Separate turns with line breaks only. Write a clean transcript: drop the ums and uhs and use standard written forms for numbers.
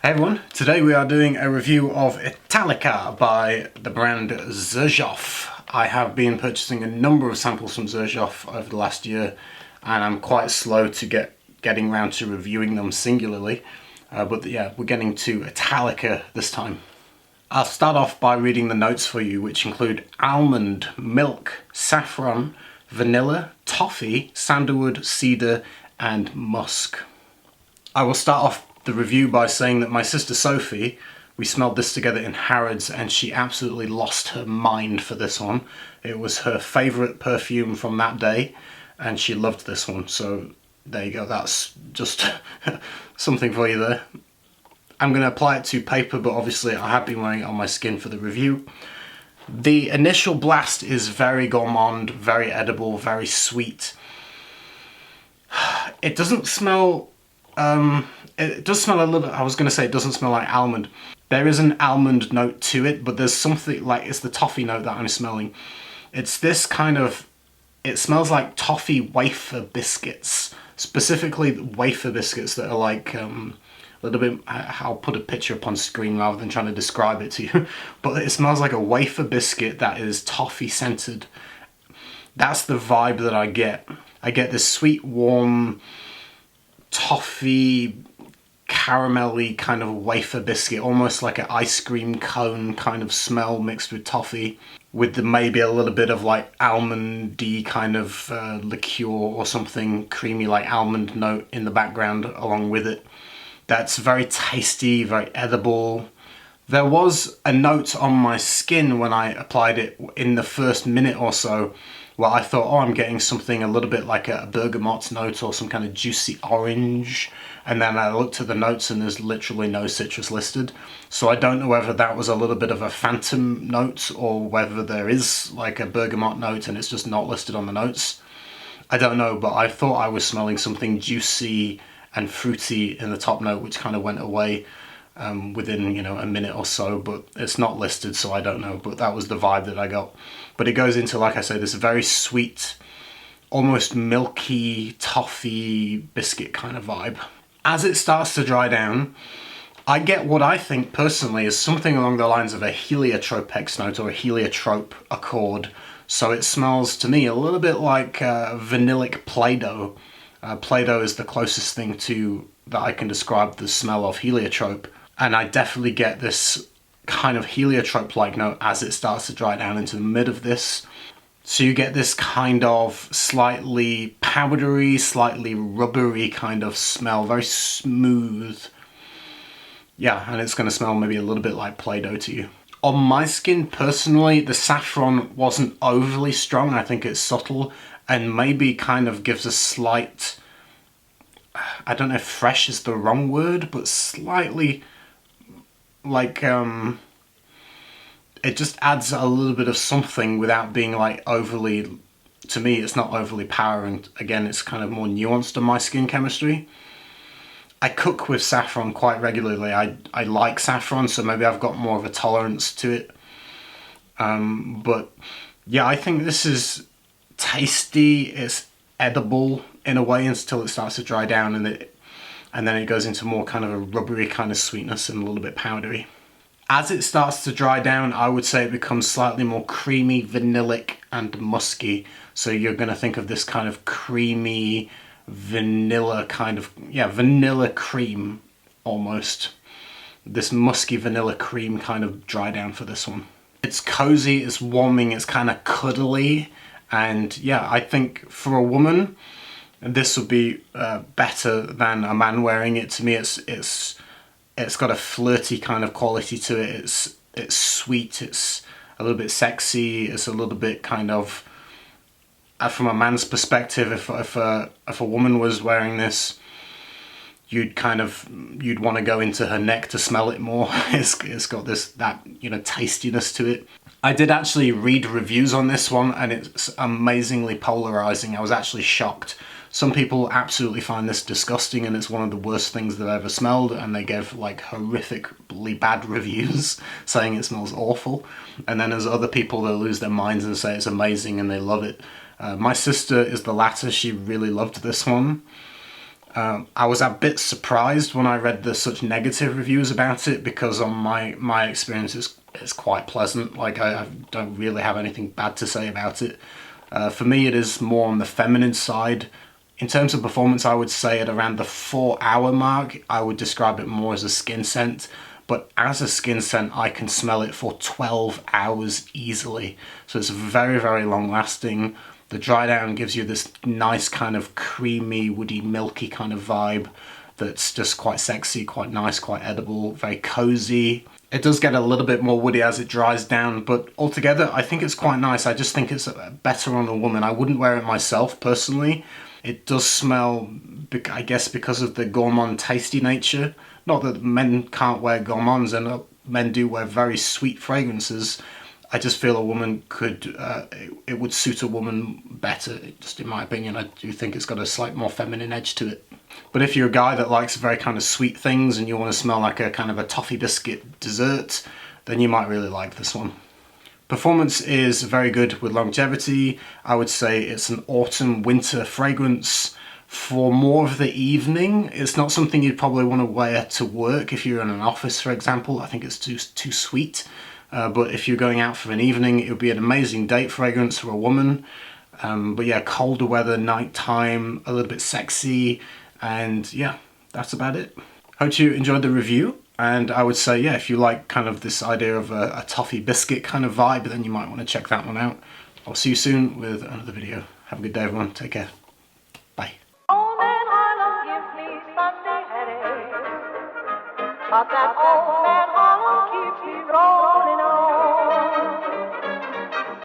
Hey everyone, today we are doing a review of Italica by the brand Xerjoff. I have been purchasing a number of samples from Xerjoff over the last year and I'm quite slow to getting around to reviewing them singularly. But yeah, we're getting to Italica this time. I'll start off by reading the notes for you, which include almond, milk, saffron, vanilla, toffee, sandalwood, cedar and musk. I will start off the review by saying that my sister Sophie, we smelled this together in Harrods and she absolutely lost her mind for this one. It was her favourite perfume from that day and she loved this one, so there you go, that's just something for you there. I'm going to apply it to paper, but obviously I have been wearing it on my skin for the review. The initial blast is very gourmand, very edible, very sweet. It doesn't smell... it does smell a little bit, I was going to say it doesn't smell like almond. There is an almond note to it, but there's something like, it's the toffee note that I'm smelling. It's this kind of, it smells like toffee wafer biscuits. Specifically wafer biscuits that are like, a little bit, I'll put a picture up on screen rather than trying to describe it to you. But it smells like a wafer biscuit that is toffee scented. That's the vibe that I get. I get this sweet, warm, toffee, caramelly kind of wafer biscuit, almost like an ice cream cone kind of smell mixed with toffee, with maybe a little bit of like almondy kind of liqueur or something creamy like almond note in the background along with it. That's very tasty, very edible. There was a note on my skin when I applied it in the first minute or so where I thought, oh, I'm getting something a little bit like a bergamot note or some kind of juicy orange. And then I looked at the notes and there's literally no citrus listed. So I don't know whether that was a little bit of a phantom note or whether there is like a bergamot note and it's just not listed on the notes. I don't know, but I thought I was smelling something juicy and fruity in the top note, which kind of went away within, you know, a minute or so, but it's not listed, so I don't know, but that was the vibe that I got. But it goes into, like I say, this very sweet, almost milky, toffee biscuit kind of vibe. As it starts to dry down, I get what I think personally is something along the lines of a heliotrope note or a heliotrope accord. So it smells to me a little bit like vanillic Play-Doh. Play-Doh is the closest thing to that I can describe the smell of heliotrope. And I definitely get this kind of heliotrope-like note as it starts to dry down into the mid of this. So you get this kind of slightly powdery, slightly rubbery kind of smell, very smooth. Yeah, and it's going to smell maybe a little bit like Play-Doh to you. On my skin, personally, the saffron wasn't overly strong. I think it's subtle and maybe kind of gives a slight, I don't know if fresh is the wrong word, but slightly like, it just adds a little bit of something without being like overly, to me it's not overly powering. Again, it's kind of more nuanced on my skin chemistry. I cook with saffron quite regularly. I like saffron, so maybe I've got more of a tolerance to it. But yeah, I think this is tasty, it's edible in a way until it starts to dry down and then it goes into more kind of a rubbery kind of sweetness and a little bit powdery. As it starts to dry down, I would say it becomes slightly more creamy, vanillic and musky. So you're going to think of this kind of creamy vanilla kind of, yeah, vanilla cream almost. This musky vanilla cream kind of dry down for this one. It's cozy, it's warming, it's kind of cuddly. And yeah, I think for a woman, this would be better than a man wearing it. To me, it's got a flirty kind of quality to it. It's sweet. It's a little bit sexy. It's a little bit kind of, from a man's perspective, if a woman was wearing this, you'd want to go into her neck to smell it more. It's got that you know, tastiness to it. I did actually read reviews on this one and it's amazingly polarizing. I was actually shocked. Some people absolutely find this disgusting and it's one of the worst things they've ever smelled, and they gave like horrifically bad reviews saying it smells awful. And then there's other people that lose their minds and say it's amazing and they love it. My sister is the latter. She really loved this one. I was a bit surprised when I read the such negative reviews about it, because on my experience it's quite pleasant. Like I don't really have anything bad to say about it. For me, it is more on the feminine side. In terms of performance, I would say at around the 4-hour mark, I would describe it more as a skin scent. But as a skin scent, I can smell it for 12 hours easily. So it's very, very long lasting. The dry down gives you this nice kind of creamy, woody, milky kind of vibe that's just quite sexy, quite nice, quite edible, very cozy. It does get a little bit more woody as it dries down, but altogether I think it's quite nice. I just think it's better on a woman. I wouldn't wear it myself personally. It does smell, I guess, because of the gourmand tasty nature. Not that men can't wear gourmands, and men do wear very sweet fragrances. I just feel a woman could, it would suit a woman better, just in my opinion. I do think it's got a slight more feminine edge to it. But if you're a guy that likes very kind of sweet things and you want to smell like a kind of a toffee biscuit dessert, then you might really like this one. Performance is very good with longevity. I would say it's an autumn-winter fragrance. For more of the evening, it's not something you'd probably want to wear to work if you're in an office, for example. I think it's too sweet. But if you're going out for an evening, it would be an amazing date fragrance for a woman. But yeah, colder weather, nighttime, a little bit sexy, and yeah, that's about it. Hope you enjoyed the review. And I would say, yeah, if you like kind of this idea of a toffee biscuit kind of vibe, then you might want to check that one out. I'll see you soon with another video. Have a good day, everyone. Take care. Bye.
Old man Harlem gives me Sunday headache, but that old man Harlem keeps me rolling on.